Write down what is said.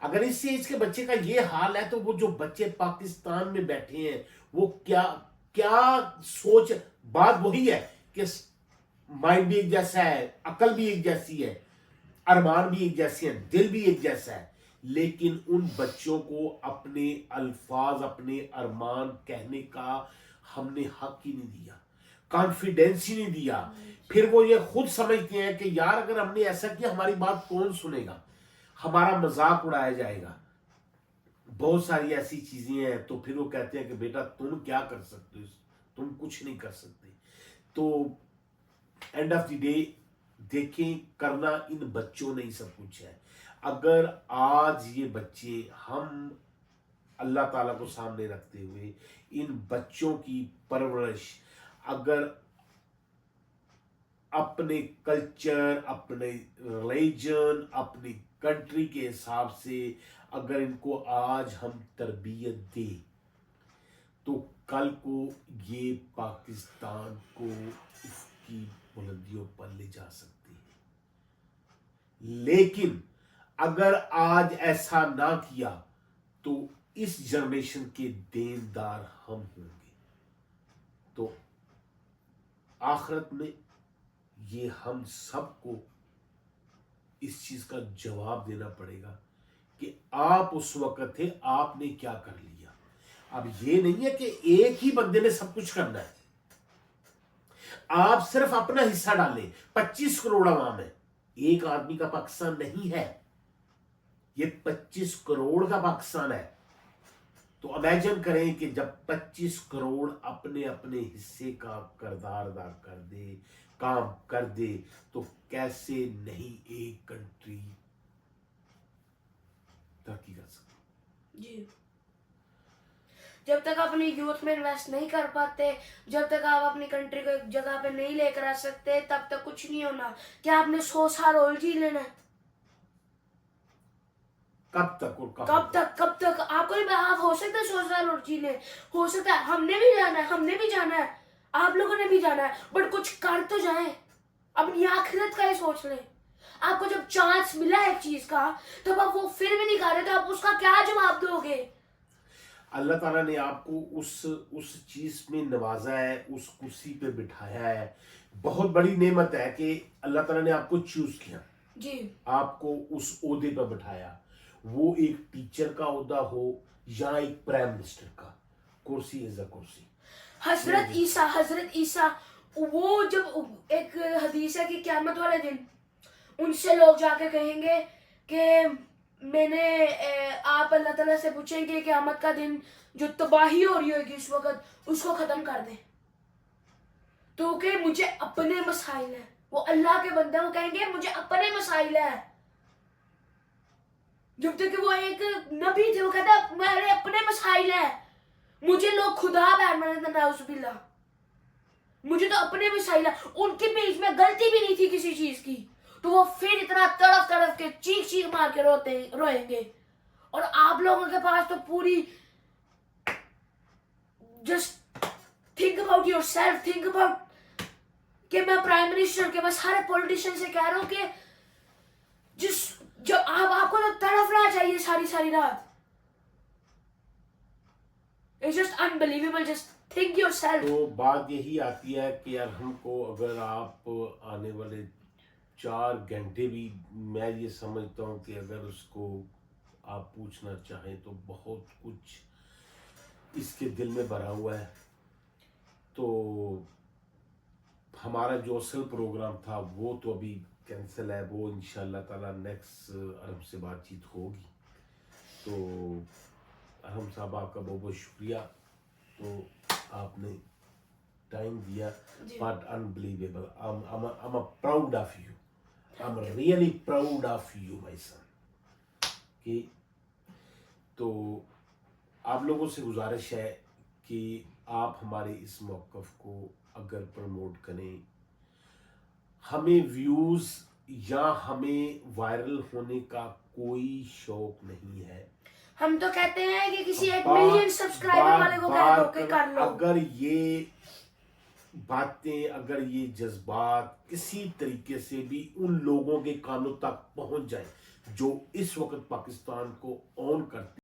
اگر اس ایج کے بچے کا یہ حال ہے تو وہ جو بچے پاکستان میں بیٹھے ہیں وہ کیا سوچ. بات وہی ہے کہ مائنڈ بھی ایک جیسا ہے, عقل بھی ایک جیسی ہے, ارمان بھی ایک جیسے ہیں, دل بھی ایک جیسا ہے, لیکن ان بچوں کو اپنے الفاظ, اپنے ارمان کہنے کا ہم نے حق ہی نہیں دیا, کانفیڈینس ہی نہیں دیا. پھر وہ یہ خود سمجھتے ہیں کہ یار اگر ہم نے ایسا کیا ہماری بات کون سنے گا, ہمارا مذاق اڑایا جائے گا, بہت ساری ایسی چیزیں ہیں. تو پھر وہ کہتے ہیں کہ بیٹا تم کیا کر سکتے ہو, تم کچھ نہیں کر سکتے. تو اینڈ آف دی ڈے دیکھیں کرنا ان بچوں نے ہی سب کچھ ہے. اگر آج یہ بچے ہم اللہ تعالیٰ کو سامنے رکھتے ہوئے ان بچوں کی پرورش اگر اپنے کلچر, اپنے ریلیجن, اپنی کنٹری کے حساب سے اگر ان کو آج ہم تربیت دیں تو کل کو یہ پاکستان کو اس کی بلندیوں پر لے جا سکتے ہیں. لیکن اگر آج ایسا نہ کیا تو اس جنریشن کے دیندار ہم ہوں گے, تو آخرت میں یہ ہم سب کو اس چیز کا جواب دینا پڑے گا کہ آپ اس وقت تھے, آپ نے کیا کر لیا. اب یہ نہیں ہے کہ ایک ہی بندے نے سب کچھ کرنا ہے, آپ صرف اپنا حصہ ڈالیں. 25 کروڑ عوام ہے, ایک آدمی کا پاکستان نہیں ہے, یہ 25 کروڑ کا پاکستان ہے. تو امیجن کریں کہ جب 25 کروڑ اپنے اپنے حصے کا کردار ادا کر دے, کام کر دے, تو کیسے نہیں ایک کنٹری ترقی کر سکتی. جی جب تک اپنی یوتھ میں انویسٹ نہیں کر پاتے, جب تک آپ اپنی کنٹری کو ایک جگہ پہ نہیں لے کر آ سکتے, تب تک کچھ نہیں ہونا. کیا آپ نے 100 سال اور جی لینا ہے؟ کب تک اور کب تک آپ کو آپ ہو سکتا ہے 100 سال اور جی لیں, ہو سکتا ہے. ہم نے بھی جانا ہے, آپ لوگوں نے بھی جانا ہے, بٹ کچھ کر تو جائیں, اپنی آخرت کا ہی سوچ لیں. آپ کو جب چانس ملا ایک چیز کا تو آپ وہ پھر بھی نہیں کر رہے, تو آپ اس کا کیا جواب دو گے؟ اللہ تعالیٰ نے آپ کو اس چیز میں نوازا ہے, اس کرسی پہ بٹھایا ہے. بہت بڑی نعمت ہے کہ اللہ تعالیٰ نے آپ کو چوز کیا, جی آپ کو اس عہدے پہ بٹھایا. وہ ایک ٹیچر کا عہدہ ہو یا ایک پرائم منسٹر کا, کرسی از اے کرسی. حضرت عیسیٰ وہ جب ایک حدیث ہے کہ قیامت والے دن ان سے لوگ جا کے کہیں گے کہ میں نے آپ اللہ تعالیٰ سے پوچھیں کہ قیامت کا دن جو تباہی ہو رہی ہوگی اس وقت, اس کو ختم کر دیں, تو کہ مجھے اپنے مسائل ہیں. وہ اللہ کے بندے وہ کہیں گے مجھے اپنے مسائل ہیں. جب تک کہ وہ ایک نبی تھے وہ کہتا میرے اپنے مسائل ہیں, مجھے لوگ خدا نعوذ باللہ, مجھے تو اپنے مسائل ہیں. ان کے بیچ میں غلطی بھی نہیں تھی کسی چیز کی, تو وہ پھر اتنا تڑف کے چیخ مار کے روئیں گے. اور آپ لوگوں کے پاس تو پوری just think about your self, think about کہ میں پرائم منسٹر کے, میں سارے پولیٹیشین سے کہہ رہا ہوں کہ جب آپ کو تو تڑفنا چاہیے ساری رات. It's just unbelievable, just think yourself. تو بات یہی آتی ہے کہ یار ہم کو اگر آپ آنے والے 4 گھنٹے بھی, میں یہ سمجھتا ہوں کہ اگر اس کو آپ پوچھنا چاہیں تو بہت کچھ اس کے دل میں بھرا ہوا ہے. تو ہمارا جو اصل پروگرام تھا وہ تو ابھی کینسل ہے, وہ انشاءاللہ تعالیٰ نیکسٹ ارحم سے بات چیت ہوگی. تو ارحم صاحب آپ کا بہت بہت شکریہ, تو آپ نے ٹائم دیا, but unbelievable. I'm proud of you. I'm really proud of you, my son. کہ تو آپ لوگوں سے گزارش ہے کہ آپ ہمارے اس موقف کو اگر پروموٹ کریں. ہمیں ویوز یا ہمیں وائرل ہونے کا کوئی شوق نہیں ہے. ہم تو کہتے ہیں کہ کسی 1 ملین سبسکرائبر والے کو کہہ دو کہ کر لو. اگر یہ باتیں اگر یہ جذبات کسی طریقے سے بھی ان لوگوں کے کانوں تک پہنچ جائیں جو اس وقت پاکستان کو اون کرتے